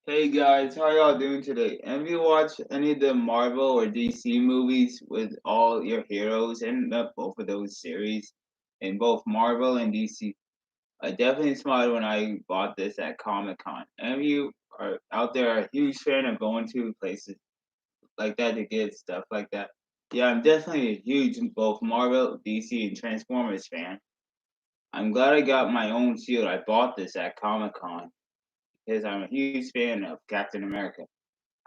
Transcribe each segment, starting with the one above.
Hey guys, how y'all doing today? Have you watched any of the Marvel or DC movies with all your heroes in both of those series? In both Marvel and DC, I definitely smiled when I bought this at Comic Con. Any of you are out there are a huge fan of going to places like that to get stuff like that? Yeah, I'm definitely a huge both Marvel, DC, and Transformers fan. I'm glad I got my own shield. I bought this at Comic Con because I'm a huge fan of Captain America.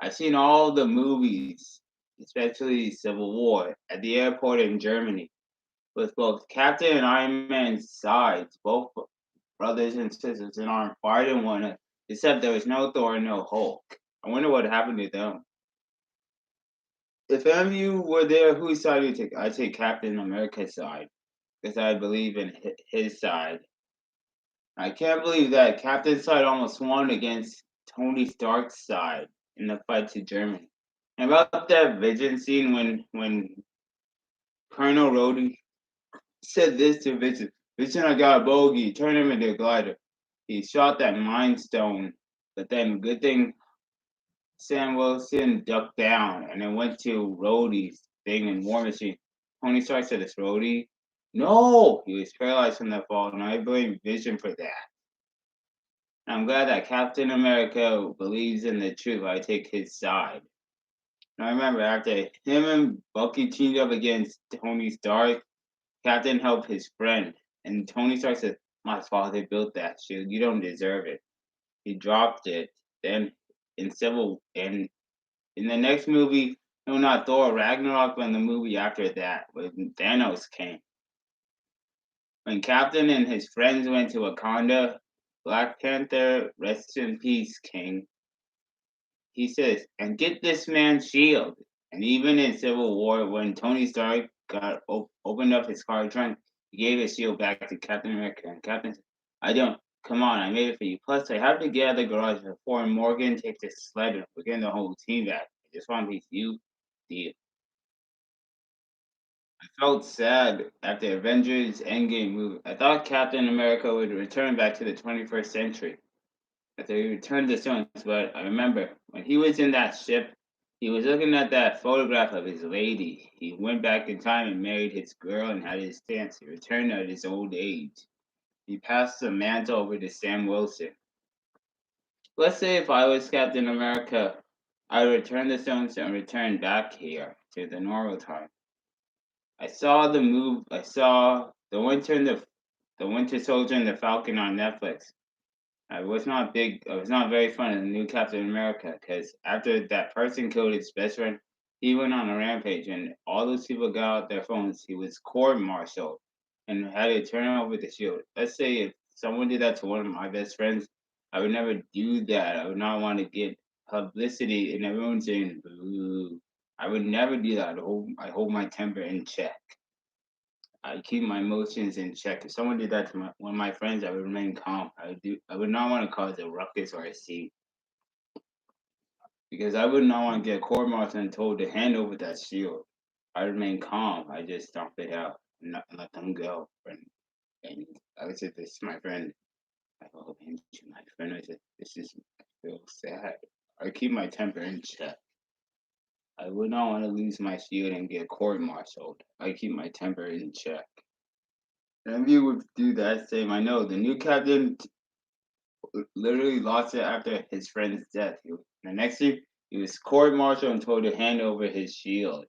I've seen all the movies, especially Civil War, at the airport in Germany, with both Captain and Iron Man's sides, both brothers and sisters in arms fighting one another, except there was no Thor and no Hulk. I wonder what happened to them. If any of you were there, whose side do you take? I take Captain America's side, because I believe in his side. I can't believe that Captain's side almost won against Tony Stark's side in the fight to Germany. And about that Vision scene when Colonel Rhodey said this to Vision, Vision, I got a bogey, turn him into a glider. He shot that Mind Stone, but then good thing Sam Wilson ducked down and then went to Rhodey's thing in War Machine. Tony Stark said it's Rhodey. No, he was paralyzed from that fall, and I blame Vision for that. I'm glad that Captain America believes in the truth. I take his side. And I remember after him and Bucky teamed up against Tony Stark, Captain helped his friend. And Tony Stark said, my father built that shield. You don't deserve it. He dropped it. Then in the next movie, no, not Thor Ragnarok, but in the movie after that, when Thanos came. When Captain and his friends went to Wakanda, Black Panther, rest in peace, King. He says, and get this man's shield. And even in Civil War, when Tony Stark opened up his card trunk, he gave his shield back to Captain America. And Captain said, I don't. Come on, I made it for you. Plus, I have to get out of the garage before Morgan takes his sled and we're getting the whole team back. I just want to be you, deal. I felt sad after Avengers Endgame movie. I thought Captain America would return back to the 21st century. After he returned the stones, but I remember when he was in that ship, he was looking at that photograph of his lady. He went back in time and married his girl and had his dance. He returned at his old age. He passed the mantle over to Sam Wilson. Let's say if I was Captain America, I would return the stones and return back here to the normal time. I saw the move. I saw the Winter Soldier and the Falcon on Netflix. I was not very fond of the new Captain America because after that person killed his best friend, he went on a rampage and all those people got out their phones. He was court-martialed and had to turn over the shield. Let's say if someone did that to one of my best friends, I would never do that. I would not want to get publicity and everyone saying boo. I would never do that. I hold my temper in check. I keep my emotions in check. If someone did that to one of my friends, I would remain calm. I would not want to cause a ruckus or a scene because I would not want to get court martialed and told to hand over that shield. I remain calm. I just stomp it out and not let them go. And I would say, "This is my friend." I go, my friend. I said, "This is I feel sad." I keep my temper in check. I would not want to lose my shield and get court martialed. I keep my temper in check. And you would do that same. I know the new captain literally lost it after his friend's death. The next thing, he was court-martialed and told to hand over his shield.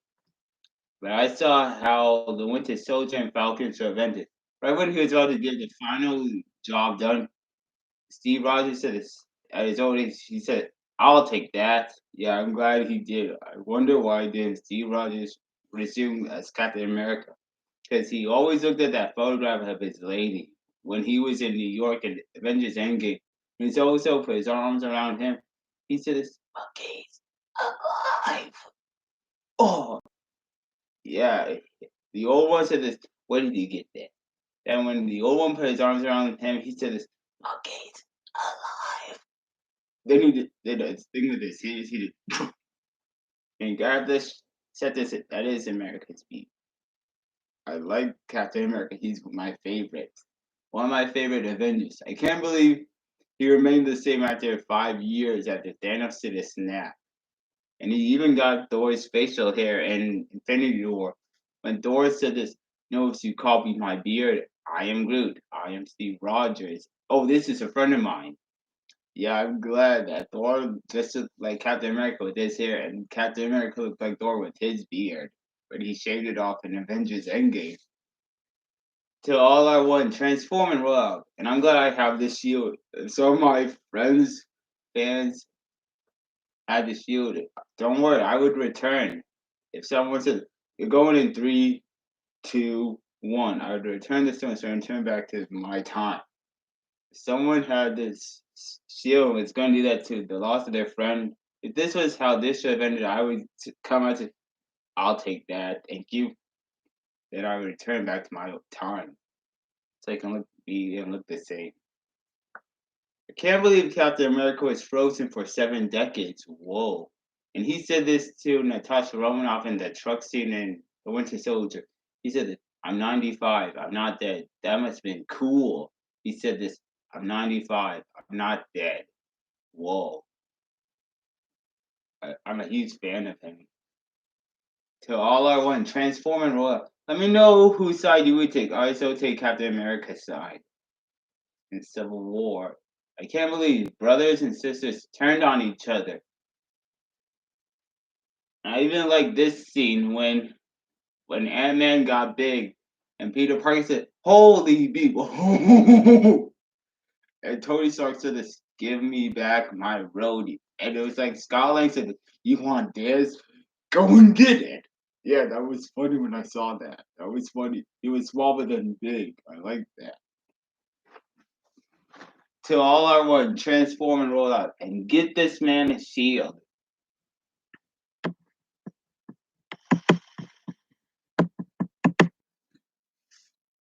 But I saw how the Winter Soldier and Falcon prevented. Right when he was about to get the final job done, Steve Rogers said this, at his old age, he said, I'll take that. Yeah, I'm glad he did. I wonder why didn't Steve Rogers resume as Captain America? Because he always looked at that photograph of his lady when he was in New York in Avengers Endgame. He's also put his arms around him. He said, "Bucky's alive." Oh, yeah. The old one said this. Where did he get that? And when the old one put his arms around him, he said this. Bucky's alive. Then he did a thing with his hands. He did, and grabbed this. Said this. That is America's beat. I like Captain America. He's my favorite. One of my favorite Avengers. I can't believe He remained the same after 5 years after Thanos did a snap. And he even got Thor's facial hair in Infinity War. When Thor said this, "Notice you copied my beard. I am Groot. I am Steve Rogers. Oh, this is a friend of mine." Yeah, I'm glad that Thor just looked like Captain America with his hair, and Captain America looked like Thor with his beard, but he shaved it off in Avengers Endgame. To all I want, transform and roll out. And I'm glad I have this shield. Some of my friends, fans, had the shield. Don't worry, I would return. If someone said, "You're going in 3, 2, 1," I would return the stone, so I return back to my time. If someone had this shield, it's going to do that to the loss of their friend. If this was how this should have ended, I would come out to, "I'll take that, thank you." Then I would return back to my time, so I can be and look the same. I can't believe Captain America was frozen for 7 decades. Whoa. And he said this to Natasha Romanoff in the truck scene in The Winter Soldier. He said, "I'm 95. I'm not dead." That must have been cool. He said this, "I'm 95. I'm not dead." Whoa. I'm a huge fan of him. To all I want, transform and roll up. Let me know whose side you would take. I also take Captain America's side in Civil War. I can't believe brothers and sisters turned on each other. I even like this scene when Ant Man got big and Peter Parker said, "Holy people!" And Tony Stark said, this, "Give me back my roadie." And it was like Scott Lang said, "You want this? Go and get it." Yeah, that was funny when I saw that. That was funny. It was smaller than big. I like that. To all our one, transform and roll out and get this man a shield.